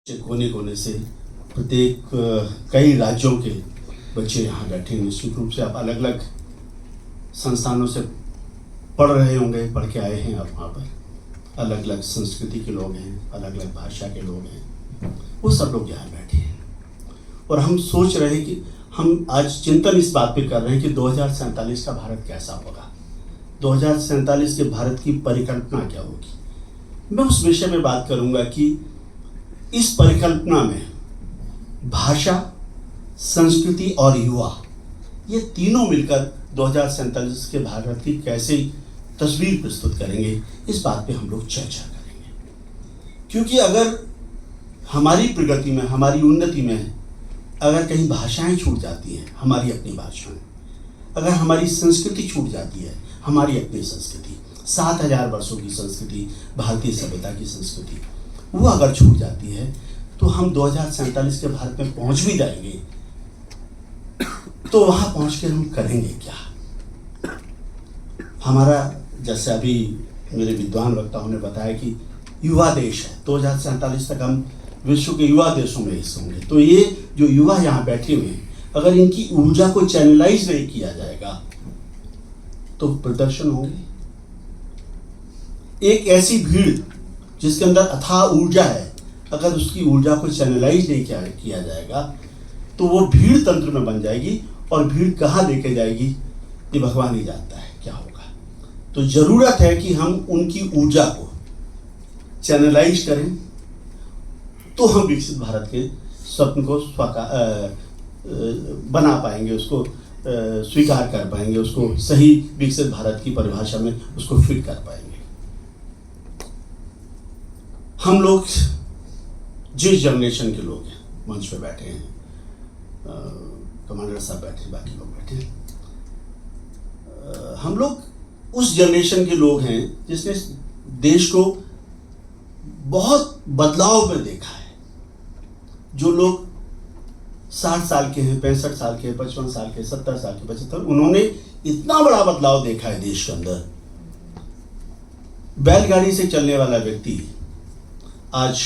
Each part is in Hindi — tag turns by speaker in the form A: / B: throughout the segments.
A: कोने कोने से प्रत्येक कई राज्यों के बच्चे यहाँ बैठे हैं। निश्चित रूप से आप अलग अलग संस्थानों से पढ़ रहे होंगे, पढ़ के आए हैं। आप वहाँ पर अलग अलग संस्कृति के लोग हैं, अलग अलग भाषा के लोग हैं, वो सब लोग यहाँ बैठे हैं। और हम सोच रहे हैं कि हम आज चिंतन इस बात पे कर रहे हैं कि 2047 का भारत कैसा होगा, 2047 के भारत की परिकल्पना क्या होगी। मैं उस विषय में बात करूँगा कि इस परिकल्पना में भाषा, संस्कृति और युवा, ये तीनों मिलकर 2047 के भारत की कैसे तस्वीर प्रस्तुत करेंगे, इस बात पे हम लोग चर्चा करेंगे। क्योंकि अगर हमारी प्रगति में, हमारी उन्नति में अगर कहीं भाषाएं छूट जाती हैं, हमारी अपनी भाषाएं, अगर हमारी संस्कृति छूट जाती है, हमारी अपनी संस्कृति, 7000 वर्षों की संस्कृति, भारतीय सभ्यता की संस्कृति, वो अगर छूट जाती है तो हम 2047 के भारत में पहुंच भी जाएंगे, तो वहां पहुंच कर हम करेंगे क्या। हमारा, जैसे अभी मेरे विद्वान वक्ताओं ने बताया कि युवा देश है, 2047 तक हम विश्व के युवा देशों में हिस्से होंगे। तो ये जो युवा यहाँ बैठे हुए हैं, अगर इनकी ऊर्जा को चैनलाइज नहीं किया जाएगा तो प्रदर्शन होंगे। एक ऐसी भीड़ जिसके अंदर अथाह ऊर्जा है, अगर उसकी ऊर्जा को चैनलाइज नहीं किया जाएगा तो वो भीड़ तंत्र में बन जाएगी, और भीड़ कहाँ लेके जाएगी ये भगवान ही जानता है क्या होगा। तो जरूरत है कि हम उनकी ऊर्जा को चैनलाइज करें, तो हम विकसित भारत के स्वप्न को बना पाएंगे, उसको स्वीकार कर पाएंगे, उसको सही विकसित भारत की परिभाषा में उसको फिट कर पाएंगे। हम लोग जिस जनरेशन के लोग हैं, मंच पे बैठे हैं, कमांडर साहब बैठे हैं, बाकी लोग बैठे हैं, हम लोग उस जनरेशन के लोग हैं जिसने देश को बहुत बदलाव में देखा है। जो लोग 60 साल के हैं, 65 साल के, 55 साल के, 70 साल के, 75, उन्होंने इतना बड़ा बदलाव देखा है देश के अंदर। बैलगाड़ी से चलने वाला व्यक्ति आज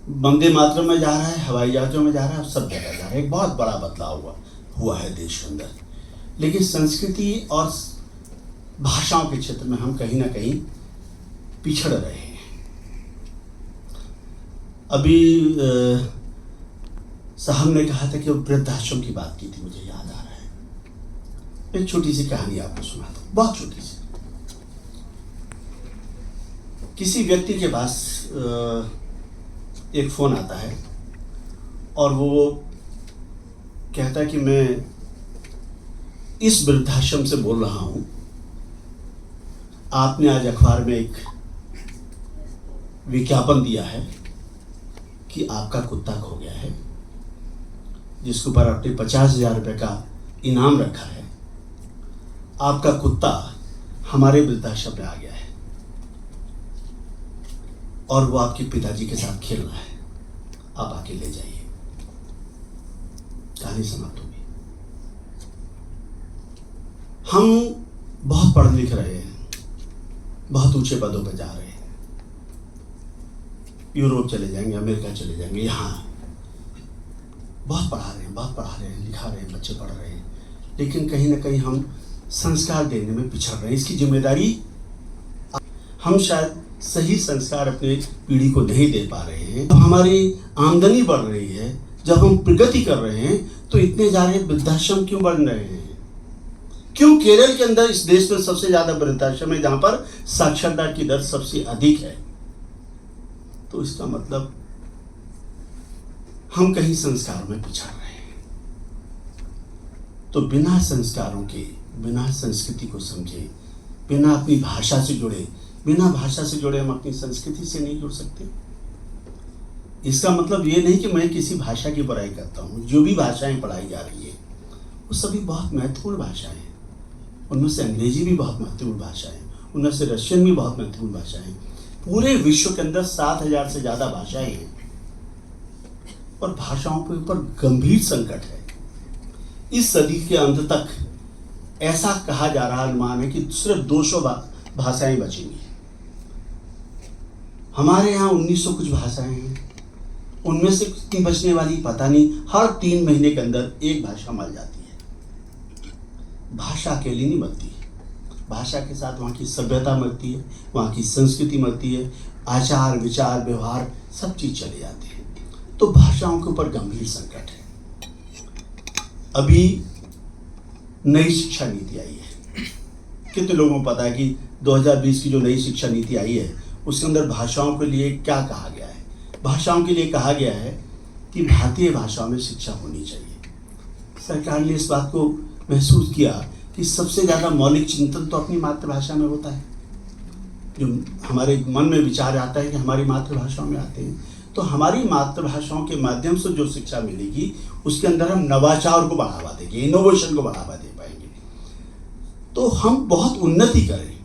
A: वंदे मातरम में जा रहा है, हवाई जहाजों में जा रहा है, सब जगह जा रहा है। एक बहुत बड़ा बदलाव हुआ है देश के अंदर। लेकिन संस्कृति और भाषाओं के क्षेत्र में हम कहीं ना कहीं पिछड़ रहे हैं। अभी साहब ने कहा था कि वो वृद्धाश्रम की बात की थी, मुझे याद आ रहा है। एक छोटी सी कहानी आपको सुनाता हूँ, बहुत छोटी सी। किसी व्यक्ति के पास एक फ़ोन आता है और वो कहता है कि मैं इस वृद्धाश्रम से बोल रहा हूँ, आपने आज अखबार में एक विज्ञापन दिया है कि आपका कुत्ता खो गया है, जिसके ऊपर आपने 50,000 रुपये का इनाम रखा है। आपका कुत्ता हमारे वृद्धाश्रम में आ गया है और वो आपके पिताजी के साथ खेल रहा है, आप आके ले जाइए। कहानी समाप्त होगी। हम बहुत पढ़ लिख रहे हैं, बहुत ऊंचे पदों पर जा रहे हैं, यूरोप चले जाएंगे, अमेरिका चले जाएंगे, यहाँ बहुत पढ़ा रहे हैं, बहुत पढ़ा रहे हैं, लिखा रहे हैं, बच्चे पढ़ रहे हैं, लेकिन कहीं ना कहीं हम संस्कार देने में पिछड़ रहे हैं। इसकी जिम्मेदारी, हम शायद सही संस्कार अपने पीढ़ी को नहीं दे पा रहे हैं। हमारी आमदनी बढ़ रही है, जब हम प्रगति कर रहे हैं, तो इतने सारे वृद्धाश्रम क्यों बन रहे हैं? क्यों केरल के अंदर, इस देश में सबसे ज्यादा वृद्धाश्रम है, जहां पर साक्षरता की दर सबसे अधिक है? तो इसका मतलब हम कहीं संस्कार में पिछड़ रहे हैं। तो बिना संस्कारों के, बिना संस्कृति को समझे, बिना अपनी भाषा से जुड़े, बिना भाषा से जुड़े हम अपनी संस्कृति से नहीं जुड़ सकते। इसका मतलब ये नहीं कि मैं किसी भाषा की बुराई करता हूँ। जो भी भाषाएं पढ़ाई जा रही है वो सभी बहुत महत्वपूर्ण भाषाएं हैं। उनमें से अंग्रेजी भी बहुत महत्वपूर्ण भाषा है, उनमें से रशियन भी बहुत महत्वपूर्ण भाषा है। पूरे विश्व के अंदर 7000 से ज़्यादा भाषाएं हैं और भाषाओं के ऊपर गंभीर संकट है। इस सदी के अंत तक ऐसा कहा जा रहा अनुमान है कि सिर्फ 200 भाषाएं बचेंगी। हमारे यहाँ 1900 कुछ भाषाएं हैं। उनमें से कितनी बचने वाली पता नहीं। हर 3 महीने के अंदर एक भाषा मर जाती है। भाषा अकेली नहीं मरती है, भाषा के साथ वहाँ की सभ्यता मरती है, वहाँ की संस्कृति मरती है, आचार विचार व्यवहार सब चीज चले जाते हैं। तो भाषाओं के ऊपर गंभीर संकट है। अभी नई शिक्षा नीति आई है। कितने लोगों को पता है कि 2020 की जो नई शिक्षा नीति आई है उसके अंदर भाषाओं के लिए क्या कहा गया है? भाषाओं के लिए कहा गया है कि भारतीय भाषाओं में शिक्षा होनी चाहिए। सरकार ने इस बात को महसूस किया कि सबसे ज़्यादा मौलिक चिंतन तो अपनी मातृभाषा में होता है। जो हमारे मन में विचार आता है कि हमारी मातृभाषाओं में आते हैं, तो हमारी मातृभाषाओं के माध्यम से जो शिक्षा मिलेगी उसके अंदर हम नवाचार को बढ़ावा देंगे, इनोवेशन को बढ़ावा दे पाएंगे, तो हम बहुत उन्नति करें।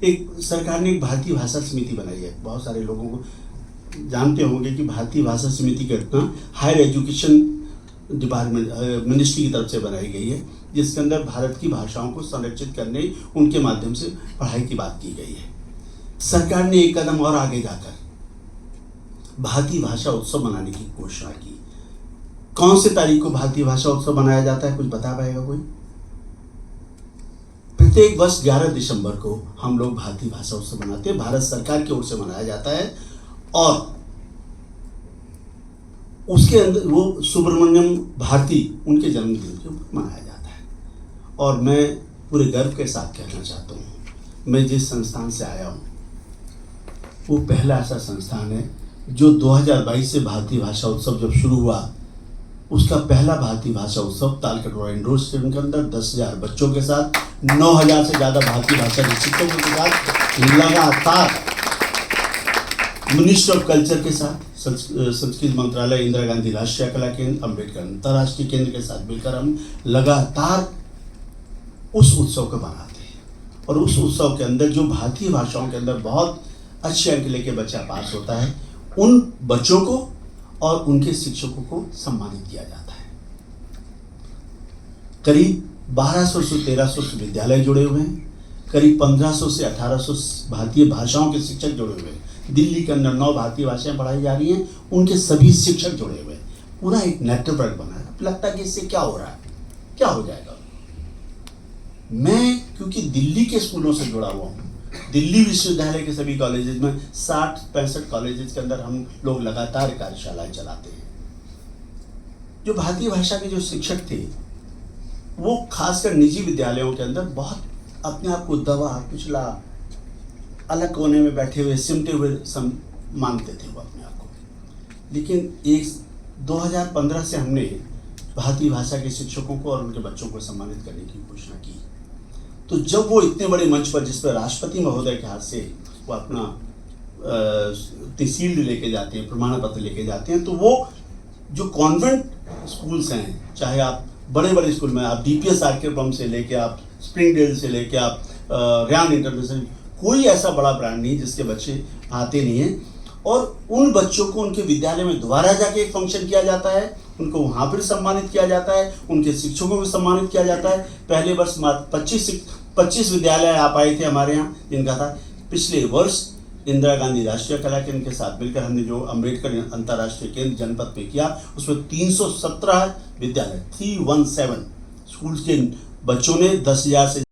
A: एक सरकार ने एक भारतीय भाषा समिति बनाई है। बहुत सारे लोगों को जानते होंगे कि भारतीय भाषा समिति का इतना हायर एजुकेशन डिपार्टमेंट मिनिस्ट्री की तरफ से बनाई गई है, जिसके अंदर भारत की भाषाओं को संरक्षित करने, उनके माध्यम से पढ़ाई की बात की गई है। सरकार ने एक कदम और आगे जाकर भारतीय भाषा उत्सव मनाने की घोषणा की। कौन से तारीख को भारतीय भाषा उत्सव मनाया जाता है, कुछ बता पाएगा कोई? प्रत्येक वर्ष 11 दिसंबर को हम लोग भारतीय भाषा उत्सव मनाते हैं। भारत सरकार की ओर से मनाया जाता है और उसके अंदर वो सुब्रमण्यम भारती उनके जन्मदिन के ऊपर मनाया जाता है। और मैं पूरे गर्व के साथ कहना चाहता हूँ, मैं जिस संस्थान से आया हूँ वो पहला ऐसा संस्थान है जो 2022 से भारतीय भाषा उत्सव जब शुरू हुआ, उसका पहला भारतीय भाषा उत्सव तालकटोरा इंडोर स्टेडियम के अंदर 10,000 बच्चों के साथ, 9,000 से ज़्यादा भारतीय भाषा के शिक्षकों के साथ, लगातार मिनिस्ट्री ऑफ कल्चर के साथ, संस्कृति मंत्रालय, इंदिरा गांधी राष्ट्रीय कला केंद्र, अम्बेडकर अंतर्राष्ट्रीय केंद्र के साथ मिलकर हम लगातार उस उत्सव को मनाते हैं। और उस उत्सव के अंदर जो भारतीय भाषाओं के अंदर बहुत अच्छे अंक लेके बच्चा पास होता है, उन बच्चों को और उनके शिक्षकों को सम्मानित किया जाता है। करीब 1200 से 1300 विद्यालय जुड़े हुए हैं, करीब 1500 से 1800 भारतीय भाषाओं के शिक्षक जुड़े हुए हैं। दिल्ली के अंदर 9 भारतीय भाषाएं पढ़ाई जा रही हैं, उनके सभी शिक्षक जुड़े हुए हैं। पूरा एक नेटवर्क बना है। अब लगता है कि इससे क्या हो रहा है, क्या हो जाएगा? मैं क्योंकि दिल्ली के स्कूलों से जुड़ा हुआ हूँ, दिल्ली विश्वविद्यालय के सभी कॉलेजेस में 60-65 कॉलेजेस के अंदर हम लोग लगातार कार्यशालाएं चलाते हैं। जो भारतीय भाषा के जो शिक्षक थे वो खासकर निजी विद्यालयों के अंदर बहुत अपने आप को दबा, पिछला, अलग कोने में बैठे हुए, सिमटे हुए मानते थे वो अपने आप को। लेकिन 2015 से हमने भारतीय भाषा के शिक्षकों को और उनके बच्चों को सम्मानित करने की घोषणा की। तो जब वो इतने बड़े मंच पर, जिस पर राष्ट्रपति महोदय के हाथ से वो अपना तहसील लेके जाते हैं, प्रमाण पत्र लेके जाते हैं, तो वो जो कॉन्वेंट स्कूल्स हैं, चाहे आप बड़े बड़े स्कूल में, आप DPS आर्केबम से लेके आप स्प्रिंगडेल से लेके आप रियान इंटरनेशनल, कोई ऐसा बड़ा ब्रांड नहीं जिसके बच्चे आते नहीं हैं। और उन बच्चों को उनके विद्यालय में दोबारा जाके एक फंक्शन किया जाता है, उनको वहाँ पर सम्मानित किया जाता है, उनके शिक्षकों को सम्मानित किया जाता है। पहले वर्ष 25 विद्यालय आप आए थे हमारे यहाँ, जिनका था। पिछले वर्ष इंदिरा गांधी राष्ट्रीय कला केंद्र के साथ मिलकर हमने जो अम्बेडकर अंतर्राष्ट्रीय केंद्र जनपद में किया, उसमें 317 विद्यालय, 317 स्कूल्स के बच्चों ने 10,000 से